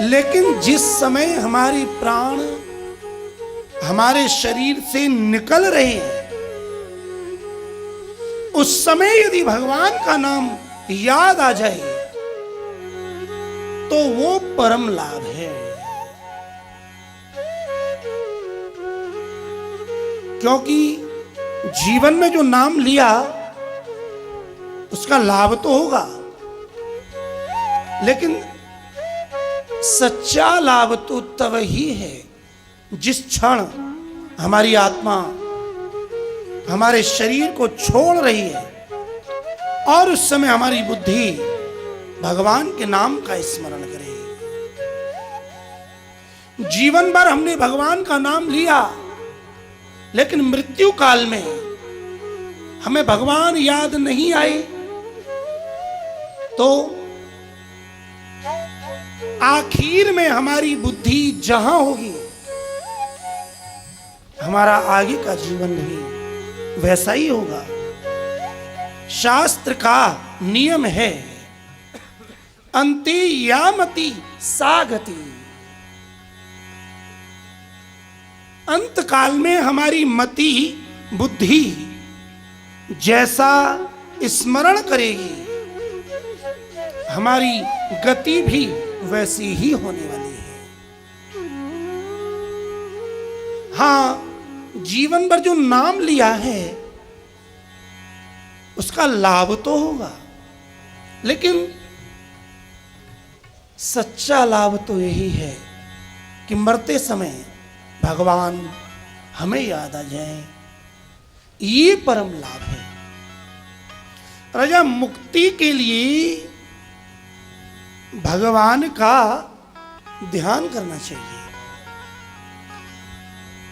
लेकिन जिस समय हमारी प्राण हमारे शरीर से निकल रहे हैं, उस समय यदि भगवान का नाम याद आ जाए तो वो परम लाभ है। क्योंकि जीवन में जो नाम लिया उसका लाभ तो होगा, लेकिन सच्चा लाभ तो तब ही है जिस क्षण हमारी आत्मा हमारे शरीर को छोड़ रही है और उस समय हमारी बुद्धि भगवान के नाम का स्मरण करे। जीवन भर हमने भगवान का नाम लिया, लेकिन मृत्यु काल में हमें भगवान याद नहीं आए तो आखिर में हमारी बुद्धि जहां होगी, हमारा आगे का जीवन भी वैसा ही होगा। शास्त्र का नियम है, अंते यामति सागति। अंत काल में हमारी मति बुद्धि जैसा स्मरण करेगी, हमारी गति भी वैसी ही होने वाली है। हाँ, जीवन भर जो नाम लिया है उसका लाभ तो होगा, लेकिन सच्चा लाभ तो यही है कि मरते समय भगवान हमें याद आ जाए। ये परम लाभ है। राजा, मुक्ति के लिए भगवान का ध्यान करना चाहिए।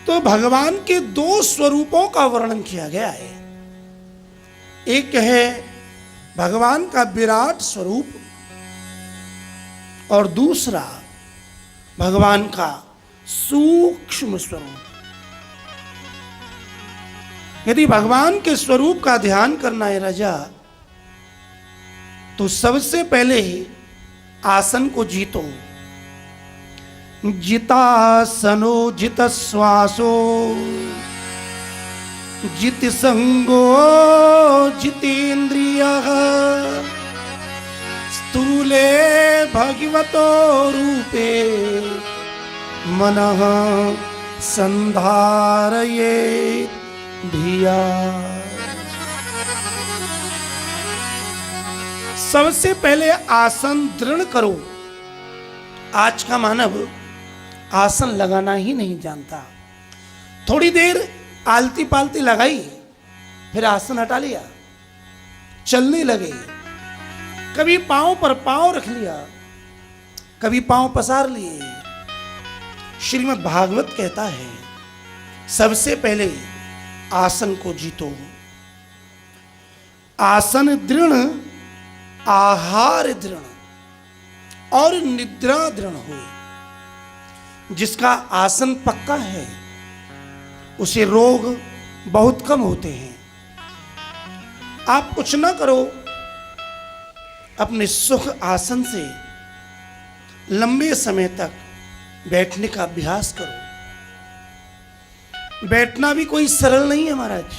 तो भगवान के दो स्वरूपों का वर्णन किया गया है। एक है भगवान का विराट स्वरूप और दूसरा भगवान का सूक्ष्म स्वरूप। यदि भगवान के स्वरूप का ध्यान करना है राजा, तो सबसे पहले आसन को जीतो। जितासनो जित श्वासो जित संगो जितेन्द्रियः स्थूले भगवतो रूपे मनः संधारयेत् धिया। सबसे पहले आसन दृढ़ करो। आज का मानव आसन लगाना ही नहीं जानता। थोड़ी देर आलती पालती लगाई, फिर आसन हटा लिया, चलने लगे। कभी पांव पर पांव रख लिया, कभी पांव पसार लिए। श्रीमद् भागवत कहता है, सबसे पहले आसन को जीतो। आसन दृढ़, आहार दृढ़ और निद्रा दृढ़ हो। जिसका आसन पक्का है उसे रोग बहुत कम होते हैं। आप कुछ ना करो, अपने सुख आसन से लंबे समय तक बैठने का अभ्यास करो। बैठना भी कोई सरल नहीं है महाराज।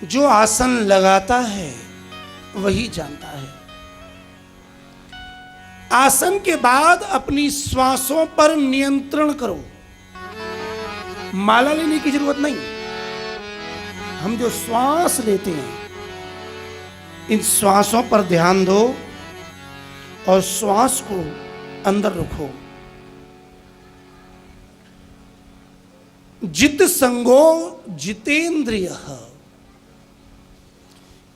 जो आसन लगाता है वही जानता है। आसन के बाद अपनी श्वासों पर नियंत्रण करो। माला लेने की जरूरत नहीं। हम जो श्वास लेते हैं, इन श्वासों पर ध्यान दो और श्वास को अंदर रखो। जित संगो जितेन्द्रियः।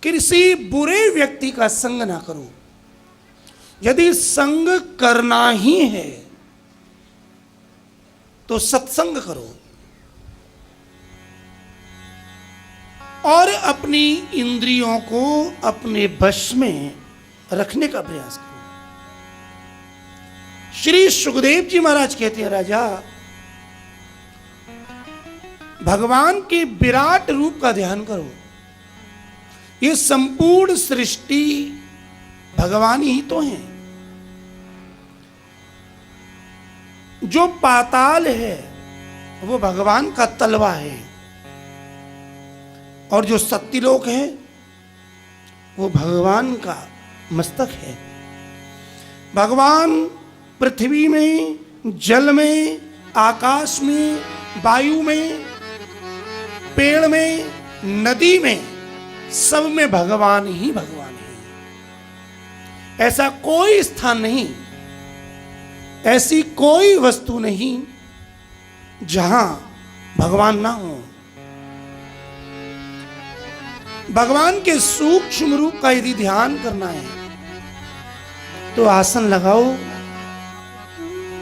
किसी बुरे व्यक्ति का संग ना करो। यदि संग करना ही है तो सत्संग करो और अपनी इंद्रियों को अपने वश में रखने का प्रयास करो। श्री सुखदेव जी महाराज कहते हैं, राजा भगवान के विराट रूप का ध्यान करो। ये संपूर्ण सृष्टि भगवान ही तो हैं। जो पाताल है वो भगवान का तलवा है, और जो सत्यलोक है वो भगवान का मस्तक है। भगवान पृथ्वी में, जल में, आकाश में, वायु में, पेड़ में, नदी में, सब में भगवान ही भगवान है। ऐसा कोई स्थान नहीं, ऐसी कोई वस्तु नहीं जहां भगवान ना हो। भगवान के सूक्ष्म रूप का यदि ध्यान करना है तो आसन लगाओ,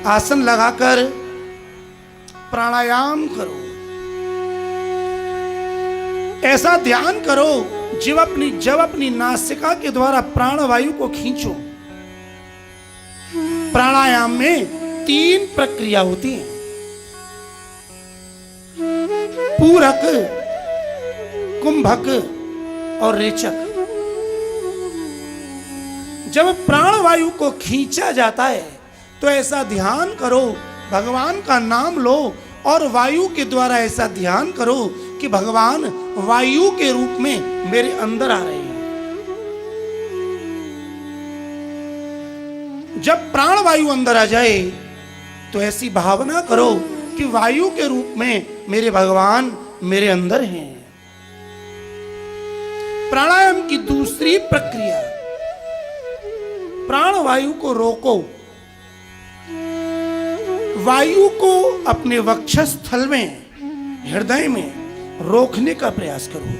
आसन लगाकर प्राणायाम करो। ऐसा ध्यान करो जब अपनी नासिका के द्वारा प्राणवायु को खींचो। प्राणायाम में 3 प्रक्रिया होती है, पूरक, कुंभक और रेचक। जब प्राणवायु को खींचा जाता है तो ऐसा ध्यान करो, भगवान का नाम लो और वायु के द्वारा ऐसा ध्यान करो कि भगवान वायु के रूप में मेरे अंदर आ रहे हैं। जब प्राणवायु अंदर आ जाए तो ऐसी भावना करो कि वायु के रूप में मेरे भगवान मेरे अंदर हैं। प्राणायाम की दूसरी प्रक्रिया, प्राणवायु को रोको, वायु को अपने वक्षस्थल में, हृदय में रोकने का प्रयास करो।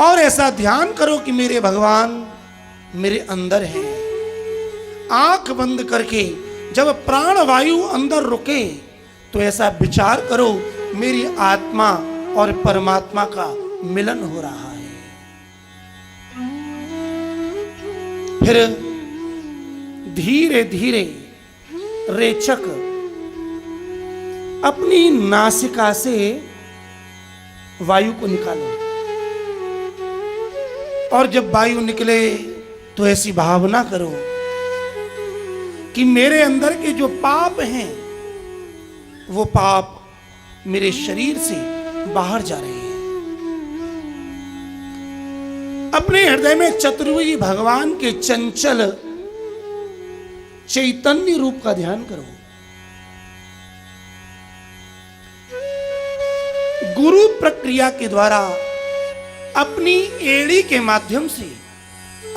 और ऐसा ध्यान करो कि मेरे भगवान मेरे अंदर हैं। आंख बंद करके जब प्राणवायु अंदर रुके तो ऐसा विचार करो मेरी आत्मा और परमात्मा का मिलन हो रहा है। फिर धीरे धीरे रेचक अपनी नासिका से वायु को निकालो, और जब वायु निकले तो ऐसी भावना करो कि मेरे अंदर के जो पाप हैं वो पाप मेरे शरीर से बाहर जा रहे हैं। अपने हृदय में चतुर्भुज भगवान के चंचल चैतन्य रूप का ध्यान करो। गुरु प्रक्रिया के द्वारा अपनी एड़ी के माध्यम से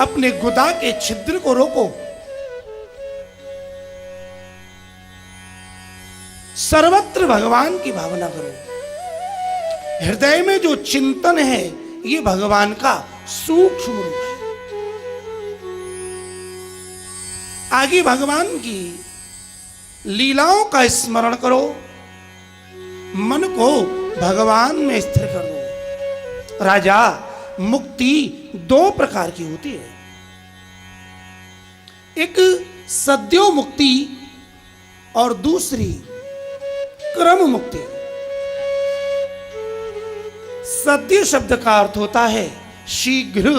अपने गुदा के छिद्र को रोको। सर्वत्र भगवान की भावना करो। हृदय में जो चिंतन है ये भगवान का सूक्ष्म रूप है। आगे भगवान की लीलाओं का स्मरण करो, मन को भगवान में स्थिर कर दो। राजा, मुक्ति 2 प्रकार की होती है, एक सद्यो मुक्ति और दूसरी क्रम मुक्ति। सद्य शब्द का अर्थ होता है शीघ्र।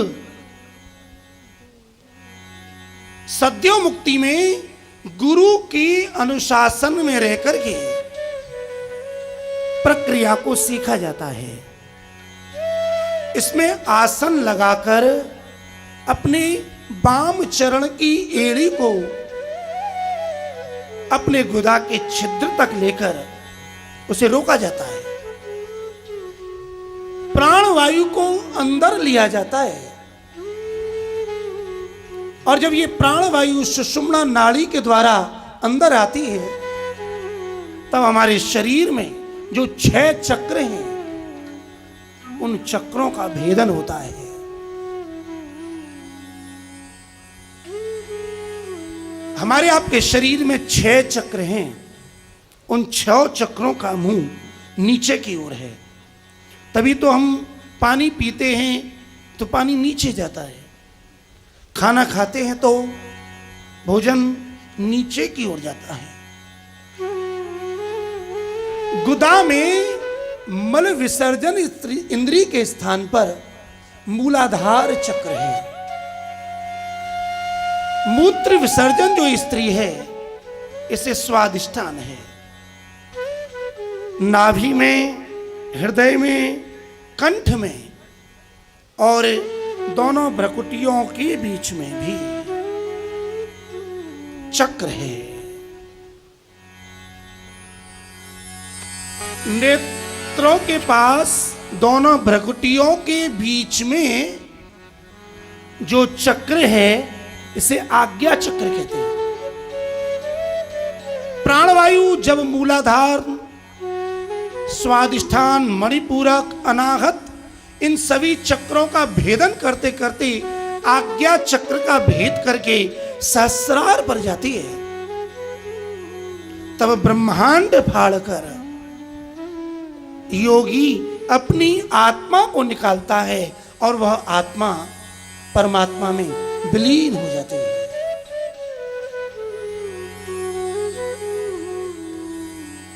सद्यो मुक्ति में गुरु की अनुशासन में रहकर के प्रक्रिया को सीखा जाता है। इसमें आसन लगाकर अपने वाम चरण की एड़ी को अपने गुदा के छिद्र तक लेकर उसे रोका जाता है। प्राणवायु को अंदर लिया जाता है, और जब ये प्राणवायु सुषुम्ना नाड़ी के द्वारा अंदर आती है तब हमारे शरीर में जो 6 चक्र हैं उन चक्रों का भेदन होता है। हमारे आपके शरीर में 6 चक्र हैं। उन 6 चक्रों का मुंह नीचे की ओर है, तभी तो हम पानी पीते हैं तो पानी नीचे जाता है, खाना खाते हैं तो भोजन नीचे की ओर जाता है। गुदा में मल विसर्जन इंद्रिय के स्थान पर मूलाधार चक्र है। मूत्र विसर्जन जो स्त्री है इसे स्वादिष्ठान है। नाभि में, हृदय में, कंठ में और दोनों भ्रकुटियों के बीच में भी चक्र है। नेत्रों के पास दोनों भ्रकुटियों के बीच में जो चक्र है इसे आज्ञा चक्र कहते हैं। प्राणवायु जब मूलाधार, स्वादिष्ठान, मणिपूरक, अनाहत इन सभी चक्रों का भेदन करते करते आज्ञा चक्र का भेद करके सहस्रार पर जाती है, तब ब्रह्मांड फाड़कर योगी अपनी आत्मा को निकालता है और वह आत्मा परमात्मा में विलीन हो जाती है।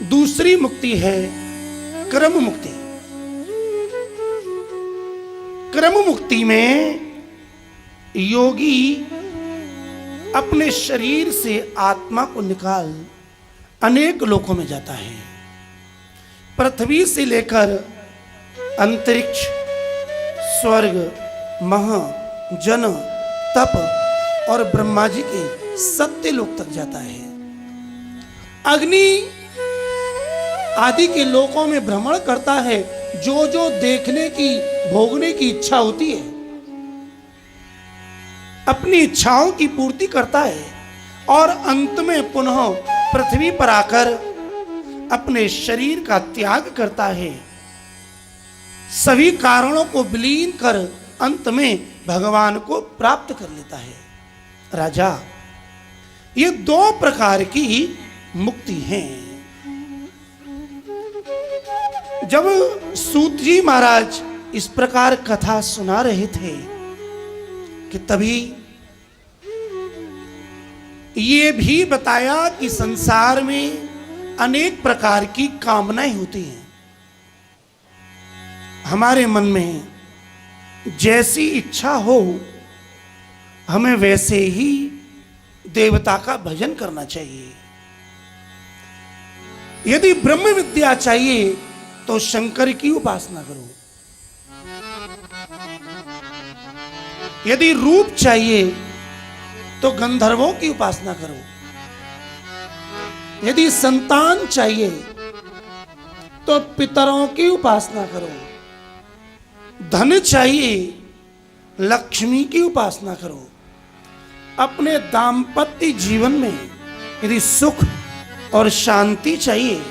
दूसरी मुक्ति है क्रम मुक्ति। क्रम मुक्ति में योगी अपने शरीर से आत्मा को निकाल अनेक लोकों में जाता है। पृथ्वी से लेकर अंतरिक्ष, स्वर्ग, मह, जन, तप और ब्रह्मा जी के सत्य लोक तक जाता है। अग्नि आदि के लोकों में भ्रमण करता है, जो जो देखने की, भोगने की इच्छा होती है अपनी इच्छाओं की पूर्ति करता है और अंत में पुनः पृथ्वी पर आकर अपने शरीर का त्याग करता है। सभी कारणों को विलीन कर अंत में भगवान को प्राप्त कर लेता है। राजा, ये दो प्रकार की मुक्ति है। जब सूत जी महाराज इस प्रकार कथा सुना रहे थे कि तभी ये भी बताया कि संसार में अनेक प्रकार की कामनाएं होती हैं। हमारे मन में जैसी इच्छा हो हमें वैसे ही देवता का भजन करना चाहिए। यदि ब्रह्म विद्या चाहिए तो शंकर की उपासना करो। यदि रूप चाहिए तो गंधर्वों की उपासना करो। यदि संतान चाहिए तो पितरों की उपासना करो। धन चाहिए लक्ष्मी की उपासना करो। अपने दाम्पत्य जीवन में यदि सुख और शांति चाहिए,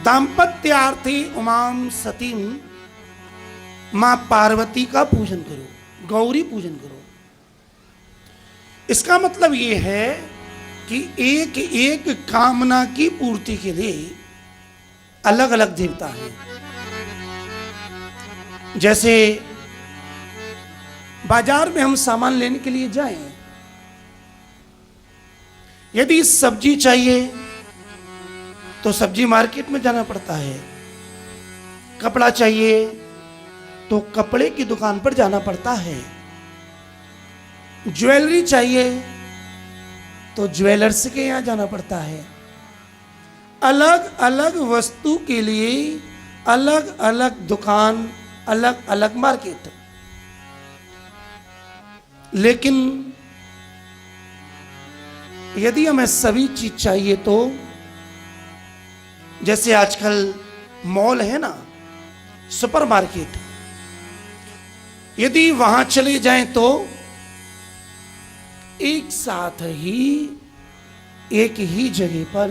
दाम्पत्यार्थी उमाम सतीम मां पार्वती का पूजन करो, गौरी पूजन करो। इसका मतलब यह है कि एक एक कामना की पूर्ति के लिए अलग अलग देवता हैं। जैसे बाजार में हम सामान लेने के लिए जाएं, यदि सब्जी चाहिए तो सब्जी मार्केट में जाना पड़ता है। कपड़ा चाहिए तो कपड़े की दुकान पर जाना पड़ता है। ज्वेलरी चाहिए तो ज्वेलर्स के यहां जाना पड़ता है। अलग अलग वस्तु के लिए अलग अलग दुकान, अलग अलग मार्केट। लेकिन यदि हमें सभी चीज चाहिए तो जैसे आजकल मॉल है ना, सुपरमार्केट, यदि वहां चले जाएं तो एक साथ ही एक ही जगह पर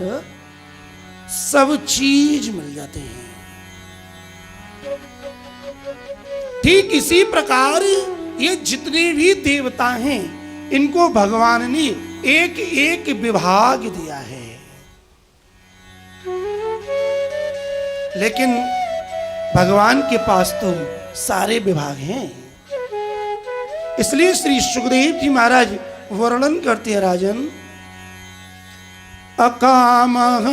सब चीज मिल जाते हैं। ठीक इसी प्रकार ये जितने भी देवता हैं इनको भगवान ने एक एक विभाग दिया है। लेकिन भगवान के पास तो सारे विभाग हैं। इसलिए श्री सुखदेव जी महाराज वर्णन करते हैं, राजन, अकामः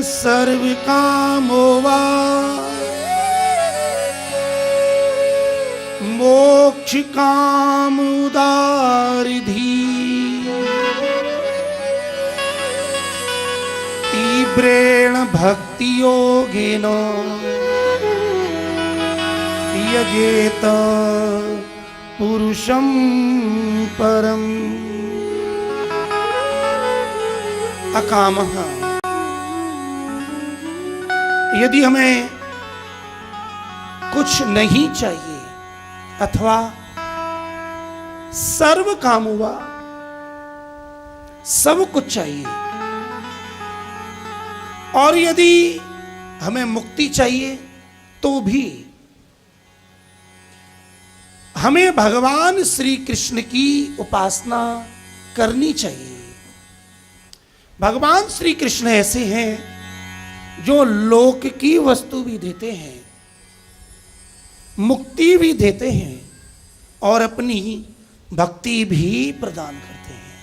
सर्वकामो वा मोक्ष मोक्ष काम उदारिधि तीव्रेण भक्ति योगेन यजेत पुरुषं परम। अकामः, यदि हमें कुछ नहीं चाहिए अथवा सर्व काम हुआ, सब कुछ चाहिए, और यदि हमें मुक्ति चाहिए तो भी हमें भगवान श्री कृष्ण की उपासना करनी चाहिए। भगवान श्री कृष्ण ऐसे हैं जो लोक की वस्तु भी देते हैं, मुक्ति भी देते हैं और अपनी भक्ति भी प्रदान करते हैं।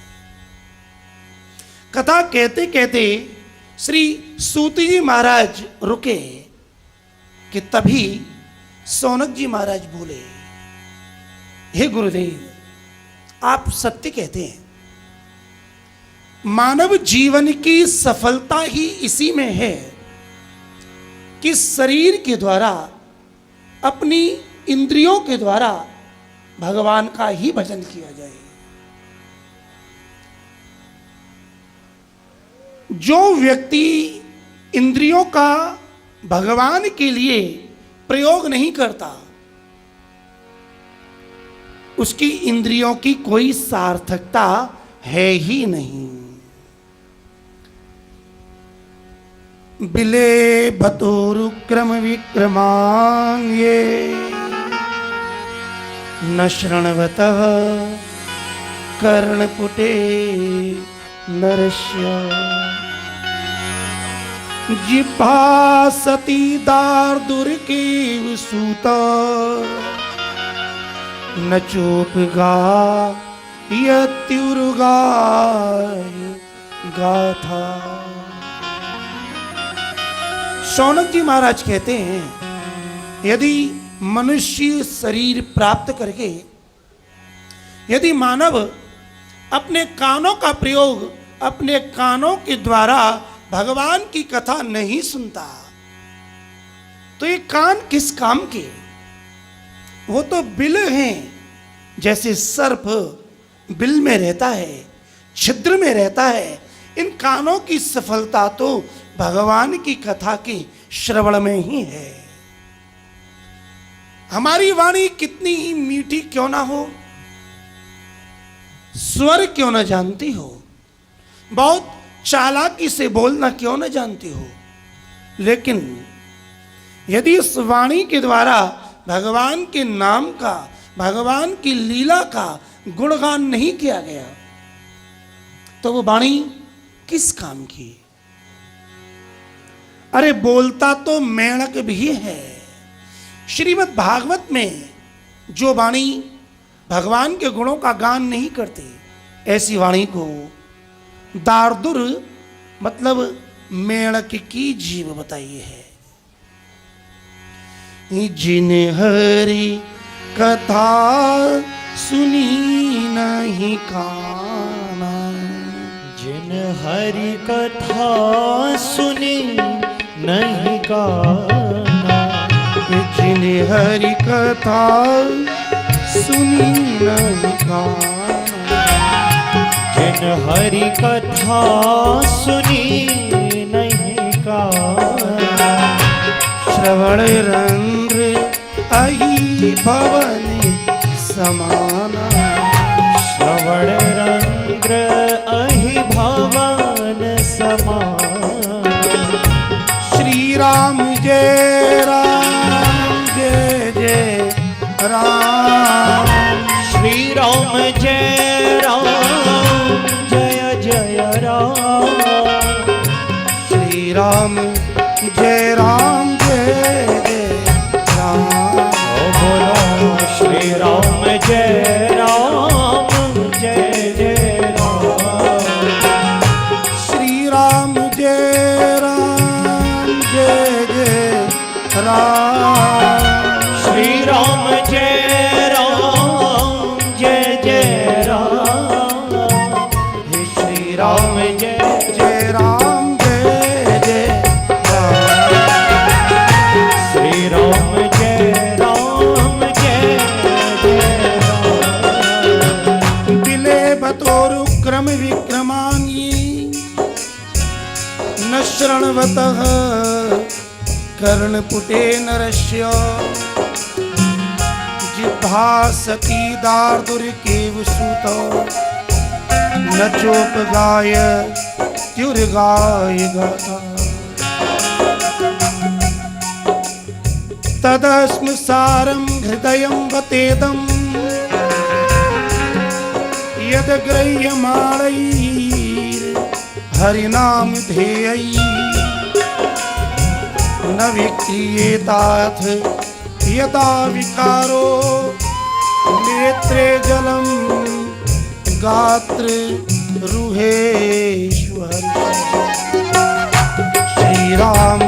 कथा कहते कहते श्री सूत जी महाराज रुके कि तभी सौनक जी महाराज बोले, हे गुरुदेव, आप सत्य कहते हैं, मानव जीवन की सफलता ही इसी में है कि शरीर के द्वारा, अपनी इंद्रियों के द्वारा भगवान का ही भजन किया जाए। जो व्यक्ति इंद्रियों का भगवान के लिए प्रयोग नहीं करता, उसकी इंद्रियों की कोई सार्थकता है ही नहीं। बिले बतोरुक्रम विक्रमांगे न शृण्वतः कर्णपुटे नरस्य जिह्वा सती दार्दुर्केव सूत न चोपगा यत्युर्गा गाथा। शौनक जी महाराज कहते हैं, यदि मनुष्य शरीर प्राप्त करके यदि मानव अपने कानों का प्रयोग, अपने कानों के द्वारा भगवान की कथा नहीं सुनता, तो ये कान किस काम के? वो तो बिल हैं, जैसे सर्प बिल में रहता है, छिद्र में रहता है। इन कानों की सफलता तो भगवान की कथा के श्रवण में ही है। हमारी वाणी कितनी ही मीठी क्यों ना हो, स्वर क्यों ना जानती हो, बहुत चालाकी से बोलना क्यों ना जानती हो, लेकिन यदि इस वाणी के द्वारा भगवान के नाम का, भगवान की लीला का गुणगान नहीं किया गया, तो वो वाणी किस काम की? अरे बोलता तो मेंढक भी है। श्रीमद् भागवत में जो वाणी भगवान के गुणों का गान नहीं करते, ऐसी वाणी को दार्दुर मतलब मेंढक की जीव बताई है। जिन हरि कथा सुनी नहीं काना, जिन हरि कथा सुनी नहीं काना, जिन हरि कथा सुनी नहीं काना, जिन हरि कथा सुनी नहीं काना, श्रवण रंध्र अहि भवन समाना, श्रवण रंध्र अहि भवन समाना। श्री राम जय राम जय जय राम, श्री राम जय राम जय जय राम, श्री राम जय राम जय जय राम। ओ बोलो श्री राम जय राम जय जय राम, श्री राम जय राम जय जय राम, श्री राम जय राम चरणवतः कर्णपुटे नरस्य जिह्वासति दार्दुर्केव सुत न चोपगाय त्युर्गाय गाता तदस्म सारं हृदयं वतेदं यद्ग्रह्यमाणैर्हरिनाम ध्येयैः न विक्रियेताथ यदा विकारो नेत्रे जलं गात्रे रुहेश्वर श्री राम